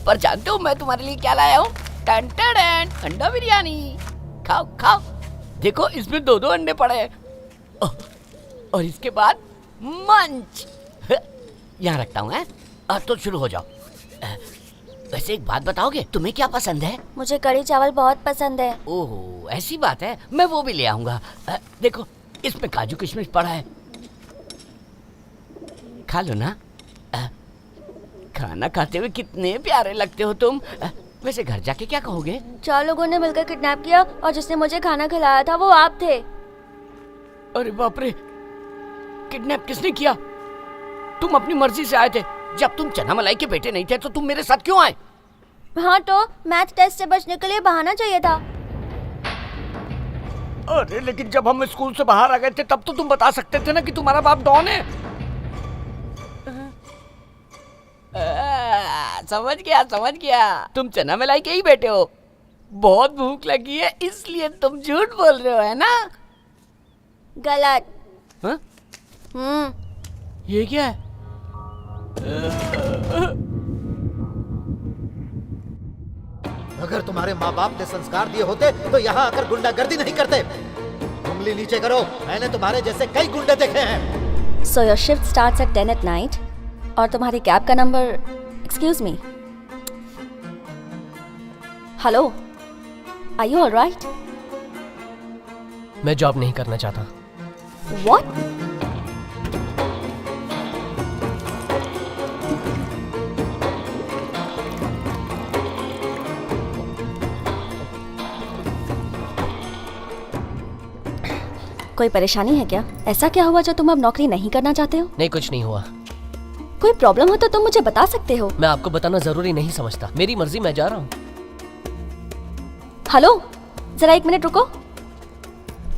पर जानते हो मैं तुम्हारे लिए क्या लाया हूँ? टन टन अंडा बिरयानी। खाओ खाओ। देखो इसमें 2-2 अंडे पड़े हैं। और इसके बाद मंच। यहाँ रखता हूँ। तो शुरू हो जाओ। वैसे एक बात बताओगे, तुम्हें क्या पसंद है? मुझे कढ़ी चावल बहुत पसंद है। ओह ऐसी बात है, मैं वो भी ले आऊंगा। देखो इसमें काजू किशमिश पड़ा है, खा लो ना। खाना खाते हुए कितने प्यारे लगते हो तुम। वैसे घर जाके क्या कहोगे? 4 लोगों ने मिलकर किडनैप किया और जिसने मुझे खाना खिलाया था वो आप थे। अरे बाप रे, किडनैप किसने किया? तुम अपनी मर्जी से आए थे। जब तुम चना मलाई के बेटे नहीं थे तो तुम मेरे साथ क्यों आए? हाँ तो मैथ टेस्ट से बचने के लिए बहाना चाहिए था। अरे लेकिन जब हम स्कूल से बाहर आ गए थे तब तो तुम बता सकते थे ना कि तुम्हारा बाप डॉन है। समझ गया। तुम चना मलाई के ही बेटे हो। बहुत भूख लगी है इसलिए तुम झूठ बोल रहे हो, है ना? गलत। हाँ? ये क्या है? अगर तुम्हारे माँ बाप ने संस्कार दिए होते तो यहाँ आकर गुंडागर्दी नहीं करते। उंगली नीचे करो, मैंने तुम्हारे जैसे कई गुंडे देखे हैं। So your shift starts at 10 at night और तुम्हारी कैब का number, excuse me, hello, are you alright? मैं जॉब नहीं करना चाहता। What? कोई परेशानी है क्या? ऐसा क्या हुआ जो तुम अब नौकरी नहीं करना चाहते हो? नहीं, कुछ नहीं हुआ। कोई प्रॉब्लम हो तो तुम मुझे बता सकते हो। मैं आपको बताना जरूरी नहीं समझता। मेरी मर्जी, मैं जा रहा हूँ। हेलो, जरा 1 मिनट रुको।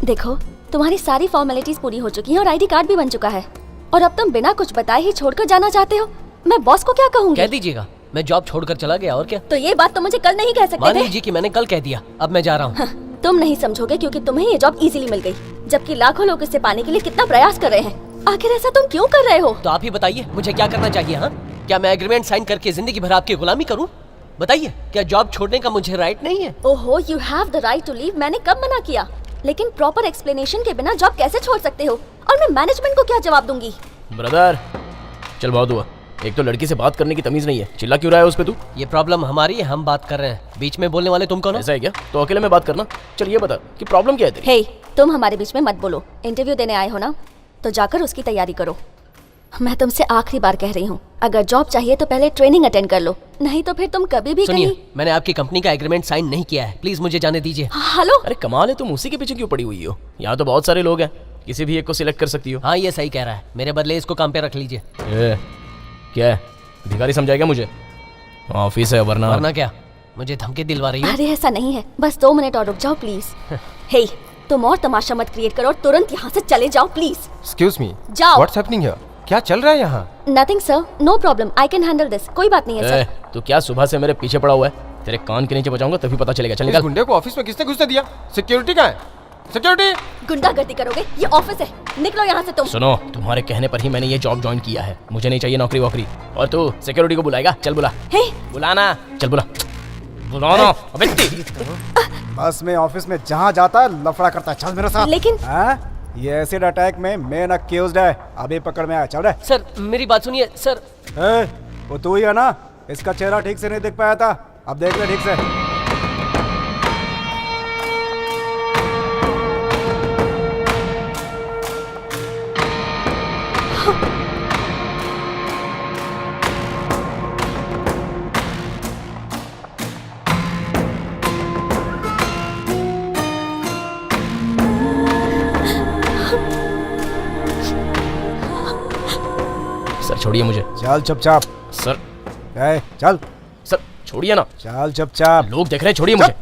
देखो, तुम्हारी सारी फॉर्मेलिटीज पूरी हो चुकी हैं और आईडी कार्ड भी बन चुका है और अब तुम बिना कुछ बताए ही छोड़कर जाना चाहते हो। मैं बॉस को क्या कहूँगी? कह दीजिएगा मैं जॉब छोड़कर चला गया, और क्या? तो ये बात तो मुझे कल नहीं कह सकते मान थे। लीजिए कि मैंने कल कह दिया। अब मैं जा रहा हूँ। तुम नहीं समझोगे क्योंकि तुम्हें ये जॉब इजीली मिल गई, जबकि लाखों लोग इसे पाने के लिए कितना प्रयास कर रहे हैं। आखिर ऐसा तुम क्यों कर रहे हो? तो आप ही बताइए मुझे क्या करना चाहिए। हाँ, क्या मैं एग्रीमेंट साइन करके जिंदगी भर आपकी गुलामी करूँ? बताइए, क्या जॉब छोड़ने का मुझे राइट नहीं है? ओहो, you have the right to leave. मैंने कब मना किया? लेकिन प्रॉपर एक्सप्लेनेशन के बिना जॉब कैसे छोड़ सकते हो? और मैं मैनेजमेंट को क्या जवाब दूंगी? ब्रदर, चल बहुत हुआ। एक तो लड़की से बात करने की तमीज नहीं है, चिल्ला क्यों रहा है उस पे तू? ये प्रॉब्लम हमारी है, हम बात कर रहे हैं। बीच में बोलने वाले तुम कौन हो? ऐसा है क्या? तो अकेले में बात करना। चल ये बता कि प्रॉब्लम क्या है तेरी? हे, तुम हमारे बीच में मत बोलो। इंटरव्यू देने आए हो ना, तो जाकर उसकी तैयारी करो। मैं तुमसे आखिरी बार कह रही हूँ, अगर जॉब चाहिए तो पहले ट्रेनिंग अटेंड कर लो, नहीं तो फिर तुम कभी भी सुनिए, कहीं। मैंने आपकी कंपनी का एग्रीमेंट साइन नहीं किया है। प्लीज मुझे जाने दीजिए। हेलो, अरे कमाल है, तुम उसी के पीछे क्यों पड़ी हुई हो? यहाँ तो बहुत सारे लोग हैं, किसी भी एक को सिलेक्ट कर सकती हो। हाँ, ये सही कह रहा है। मेरे बदले इसको काम पे रख लीजिए। क्या है, भिखारी समझाएगा मुझे? ऑफिस है, वरना क्या? मुझे धमकी दिलवा रही हो? अरे ऐसा नहीं है, बस 2 मिनट और रुक जाओ प्लीज। हे, तुम और तमाशा मत क्रिएट करो और तुरंत यहाँ से चले जाओ प्लीज। Excuse me. जाओ। What's happening here? क्या चल रहा है यहाँ? Nothing sir, no problem, I can handle this. कोई बात नहीं है सर। तू क्या सुबह से मेरे पीछे पड़ा हुआ है? तेरे कान के नीचे बजाऊंगा तभी पता चलेगा। चल इस निकल। गुंडे को ऑफिस में किसने घुसने दिया? सिक्योरिटी कहाँ है? सिक्योरिटी! गुंडागर्दी करोगे? ये ऑफिस है, निकलो यहाँ से तुम। सुनो, तुम्हारे कहने पर ही मैंने ये जॉब ज्वाइन किया है। मुझे नहीं चाहिए नौकरी वोकरी। और तू सिक्योरिटी को बुलाएगा? चल बुला। हे, बुलाना, चल बुला। बुलाना। अबे तेरी बस में ऑफिस में जहाँ जाता है लफड़ा करता है। चल मेरे साथ। लेकिन ये एसिड अटैक में मेन अक्यूज्ड है, अभी पकड़ में आया। चल रहे। सर मेरी बात सुनिए सर। वो तू ही है ना? इसका चेहरा ठीक से नहीं दिख पाया था, अब देख ले ठीक से। सर छोड़िए मुझे। चल चुपचाप। सर चल। सर छोड़िए ना। चल चुपचाप। लोग देख रहे हैं, छोड़िए मुझे।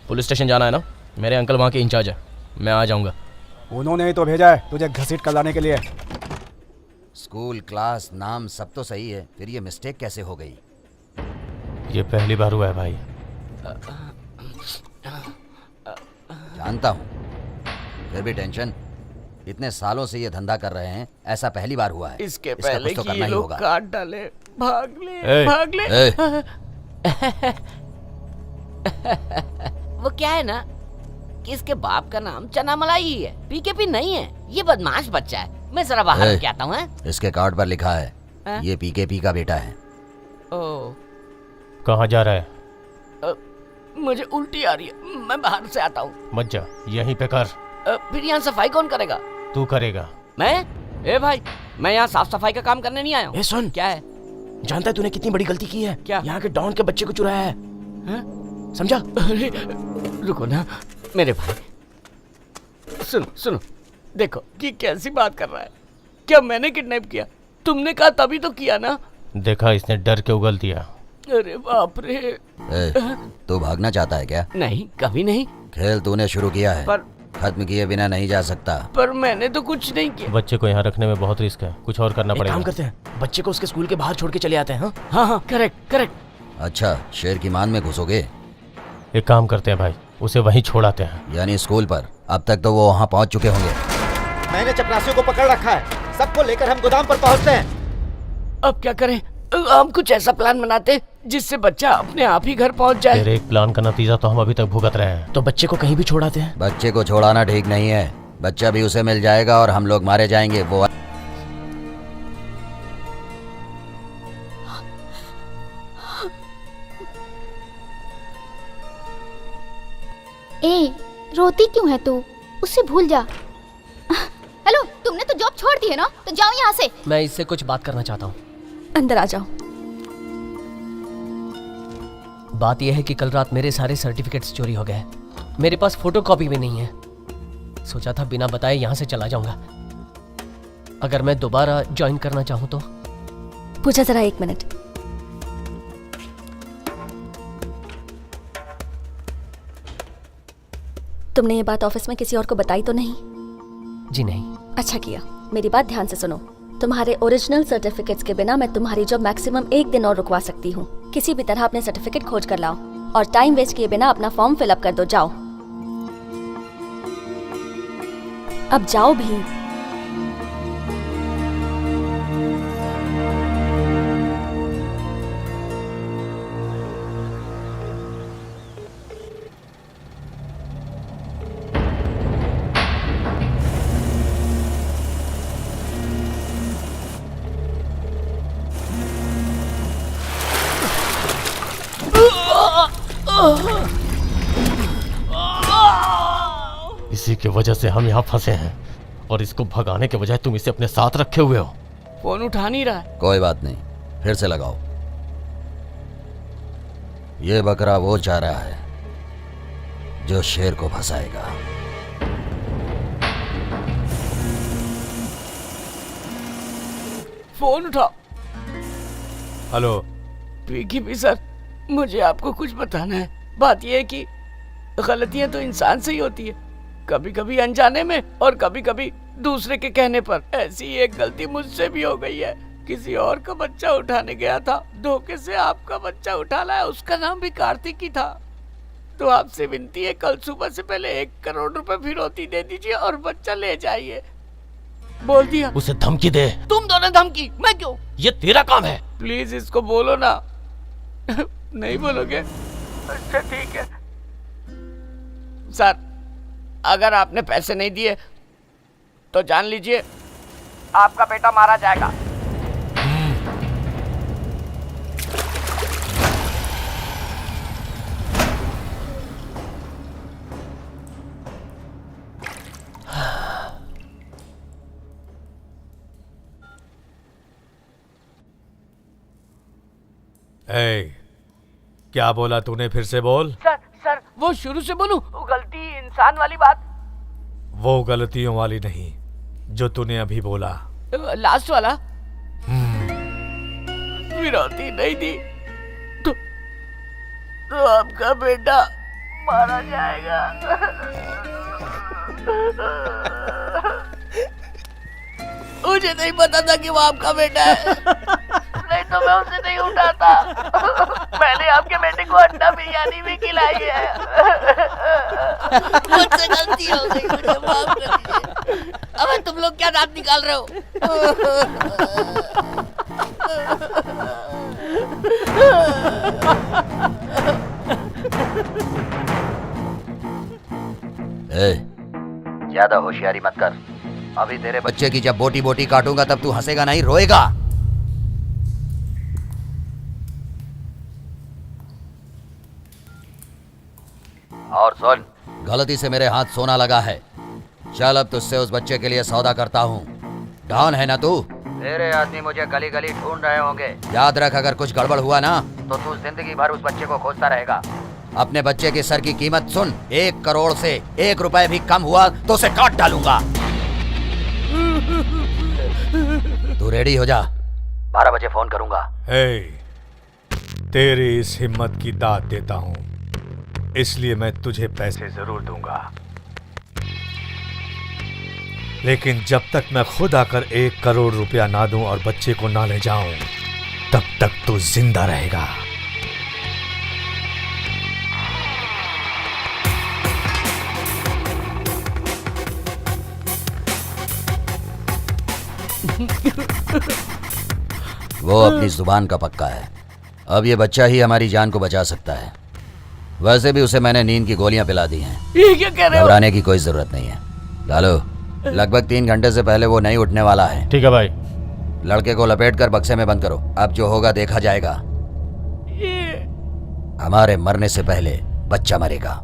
पुलिस स्टेशन जाना है ना? मेरे अंकल वहाँ के इंचार्ज है, मैं आ जाऊँगा। उन्होंने ही तो भेजा है तुझे घसीट कर लाने के लिए। स्कूल, क्लास, नाम सब तो सही है, फिर ये मिस्टेक कैसे हो गई? ये पहली बार हुआ है भाई। जानता हूँ, फिर भी टेंशन। इतने सालों से ये धंधा कर रहे हैं, ऐसा पहली बार हुआ है। इसके इसका पहले कुछ तो कि करना ये ही लोग होगा। काट डाले भाग ले ए, भाग ले। ए। वो क्या है ना कि इसके बाप का नाम चना मलाई ही है, पीकेपी नहीं है। ये बदमाश बच्चा है। मैं जरा बाहर ए, लेके आता हूँ। इसके कार्ड पर लिखा है हाँ? ये पीकेपी का बेटा है। ओ, कहाँ जा रहा है? मुझे उल्टी आ रही है, मैं बाहर से आता हूँ। मत जा, यहीं पे कर। फिर यहाँ सफाई कौन करेगा? तू करेगा। मैं? ए भाई, मैं यहाँ साफ सफाई का काम करने नहीं आया हूँ। ए सुन, क्या है? जानता है तूने कितनी बड़ी गलती की है? क्या? यहाँ के डॉन के बच्चे को चुराया है। हाँ? समझा? अरे रुको ना मेरे भाई, सुनो सुनो, देखो कि कैसी बात कर रहा है। क्या मैंने किडनैप किया? तुमने कहा तभी तो किया ना। देखा, इसने डर के उगल दिया। अरे बाप रे। ए, तू भागना चाहता है क्या? नहीं, कभी नहीं। खेल तूने शुरू किया है, पर खत्म किए बिना नहीं जा सकता। पर मैंने तो कुछ नहीं किया। बच्चे को यहाँ रखने में बहुत रिस्क है, कुछ और करना एक पड़ेगा। काम करते हैं, बच्चे को उसके स्कूल के बाहर छोड़ के चले आते हैं। हाँ? हाँ हाँ, करेक्ट करेक्ट। अच्छा, शेर की मान में घुसोगे? एक काम करते हैं भाई, उसे वहीं छोड़ आते हैं। यानी स्कूल पर? अब तक तो वो वहाँ पहुँच चुके होंगे। मैंने चपरासियों को पकड़ रखा है, सबको लेकर हम गोदाम पर पहुंचते हैं। अब क्या करें? हम कुछ ऐसा प्लान बनाते जिससे बच्चा अपने आप ही घर पहुंच जाए। तेरे एक प्लान का नतीजा तो हम अभी तक भुगत रहे हैं। तो बच्चे को कहीं भी छोड़ आते हैं। बच्चे को छोड़ाना ठीक नहीं है, बच्चा भी उसे मिल जाएगा और हम लोग मारे जाएंगे। वो ए, रोती क्यों है तू? उससे भूल जा। हेलो, तुमने तो जॉब छोड़ दी है ना, तो जाओ यहाँ से। मैं इससे कुछ बात करना चाहता हूँ। अंदर आ जाओ। बात यह है कि कल रात मेरे सारे सर्टिफिकेट्स चोरी हो गए। मेरे पास फोटोकॉपी भी नहीं है। सोचा था बिना बताए यहाँ से चला जाऊंगा। अगर मैं दोबारा ज्वाइन करना चाहूँ तो? पूजा जरा 1 मिनट। तुमने ये बात ऑफिस में किसी और को बताई तो नहीं? जी नहीं। अच्छा किया। मेरी बात ध्यान से सुनो। तुम्हारे ओरिजिनल सर्टिफिकेट्स के बिना मैं तुम्हारी जॉब मैक्सिमम 1 दिन और रुकवा सकती हूँ। किसी भी तरह अपने सर्टिफिकेट खोज कर लाओ और टाइम वेस्ट किए बिना अपना फॉर्म फिलअप कर दो। जाओ, अब जाओ भी। इसी की वजह से हम यहाँ फंसे हैं और इसको भगाने के बजाय तुम इसे अपने साथ रखे हुए हो। फोन उठा नहीं रहा है। कोई बात नहीं, फिर से लगाओ। ये बकरा वो चाह रहा है जो शेर को फंसाएगा। फोन उठाओ। हेलो। पीकेपी सर, मुझे आपको कुछ बताना है। बात यह है कि गलतियां तो इंसान से ही होती है, कभी कभी अनजाने में और कभी कभी दूसरे के कहने पर। ऐसी एक गलती मुझसे भी हो गई है। किसी और का बच्चा उठाने गया था, धोखे से आपका बच्चा उठा लाया। उसका नाम भी कार्तिक ही था। तो आपसे विनती है, कल सुबह से पहले 1 करोड़ रुपए फिरौती दे दीजिए और बच्चा ले जाइए। बोल दिया। उसे धमकी दे। तुम दोनों धमकी? मैं क्यों? ये तेरा काम है। प्लीज इसको बोलो ना। नहीं बोलोगे? अच्छा ठीक है सर, अगर आपने पैसे नहीं दिए तो जान लीजिए आपका बेटा मारा जाएगा। क्या बोला तूने? फिर से बोल। सर वो शुरू से बोलूं? गलती इंसान वाली बात। वो गलतियों वाली नहीं जो तूने अभी बोला। लास्ट वाला। फिरौती नहीं दी तो आपका बेटा मारा जाएगा। मुझे नहीं पता था कि वो आपका बेटा है, नहीं तो मैं उसे नहीं उठाता। मैंने आपके बेटे को अंडा बिरयानी भी खिलाई है। मुझसे गलती हो गई, मुझे माफ कर दीजिए। अबे तुम लोग क्या दांत निकाल रहे हो? ज्यादा होशियारी मत कर। अभी तेरे बच्चे की जब बोटी बोटी काटूंगा तब तू हंसेगा नहीं, रोएगा। और सुन, गलती से मेरे हाथ सोना लगा है। चल अब तुझसे उस बच्चे के लिए सौदा करता हूँ। डॉन है ना तू? तेरे आदमी मुझे गली गली ढूंढ रहे होंगे। याद रख, अगर कुछ गड़बड़ हुआ ना तो तू जिंदगी भर उस बच्चे को खोजता रहेगा। अपने बच्चे के सर की कीमत सुन, 1 करोड़ से 1 रुपए भी कम हुआ तो उसे काट डालूंगा। तू रेडी हो जा, 12 बजे फोन करूंगा। तेरी इस हिम्मत की दाद देता हूँ, इसलिए मैं तुझे पैसे जरूर दूंगा, लेकिन जब तक मैं खुद आकर 1 करोड़ रुपया ना दूं और बच्चे को ना ले जाऊं, तब तक तू जिंदा रहेगा। वो अपनी जुबान का पक्का है। अब ये बच्चा ही हमारी जान को बचा सकता है। वैसे भी उसे मैंने नींद की गोलियां पिला दी हैं। ये क्या कह रहे हो? घबराने की कोई जरूरत नहीं है। लालो, लगभग 3 घंटे से पहले वो नहीं उठने वाला है। ठीक है भाई। लड़के को लपेट कर बक्से में बंद करो। अब जो होगा देखा जाएगा। हमारे मरने से पहले बच्चा मरेगा।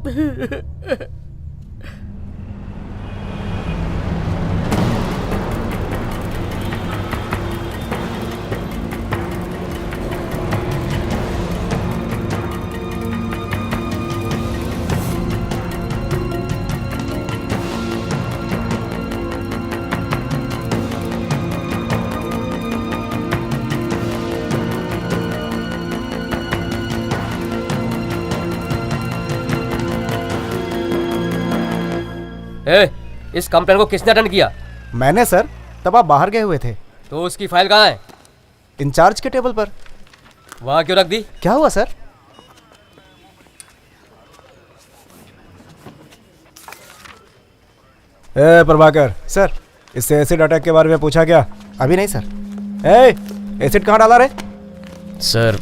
इस कंप्लेन को किसने अटेंड किया? मैंने सर, तब आप बाहर गए हुए थे। तो उसकी फाइल कहाँ है? इंचार्ज के टेबल पर। वहाँ क्यों रख दी? क्या हुआ सर? प्रभाकर सर, इससे एसिड अटैक के बारे में पूछा क्या? अभी नहीं सर। एसिड कहाँ डाला रे? सर